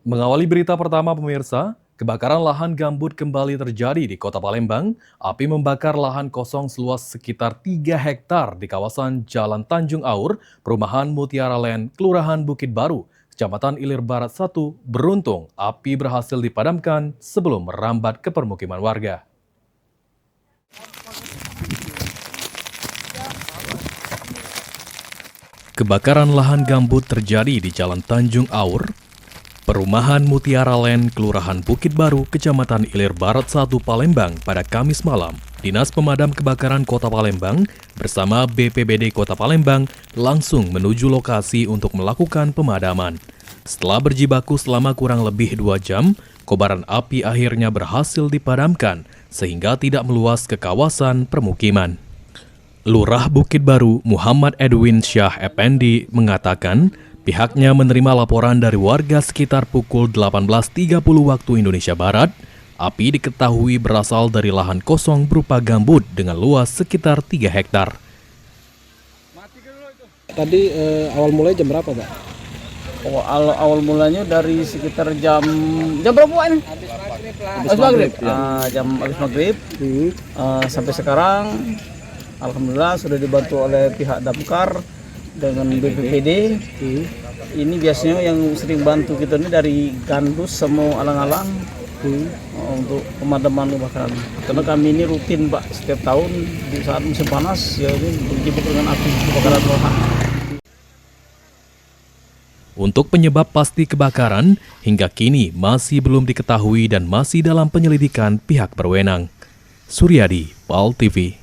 Mengawali berita pertama pemirsa, kebakaran lahan gambut kembali terjadi di Kota Palembang. Api membakar lahan kosong seluas sekitar 3 hektar di kawasan Jalan Tanjung Aur, Perumahan Mutiara Land, Kelurahan Bukit Baru, Kecamatan Ilir Barat 1. Beruntung, api berhasil dipadamkan sebelum merambat ke permukiman warga. Kebakaran lahan gambut terjadi di Jalan Tanjung Aur, Perumahan Mutiara Land, Kelurahan Bukit Baru, Kecamatan Ilir Barat 1, Palembang pada Kamis malam. Dinas Pemadam Kebakaran Kota Palembang bersama BPBD Kota Palembang langsung menuju lokasi untuk melakukan pemadaman. Setelah berjibaku selama kurang lebih 2 jam, kobaran api akhirnya berhasil dipadamkan sehingga tidak meluas ke kawasan permukiman. Lurah Bukit Baru Muhammad Edwin Syah Effendi mengatakan pihaknya menerima laporan dari warga sekitar pukul 18.30 waktu Indonesia Barat. Api diketahui berasal dari lahan kosong berupa gambut dengan luas sekitar 3 hektar. Tadi awal mulai jam berapa, Pak? Oh, awal mulanya dari sekitar jam berapa ini? Habis maghrib. Habis maghrib. Sampai sekarang alhamdulillah sudah dibantu oleh pihak damkar dengan BPBD. Ini biasanya yang sering bantu kita ini dari Gandus sama alang-alang untuk pemadaman kebakaran. Karena kami ini rutin, Pak, setiap tahun di saat musim panas ya ini berjibaku dengan api kebakaran lahan. Untuk penyebab pasti kebakaran, hingga kini masih belum diketahui dan masih dalam penyelidikan pihak berwenang. Suryadi, PAL TV.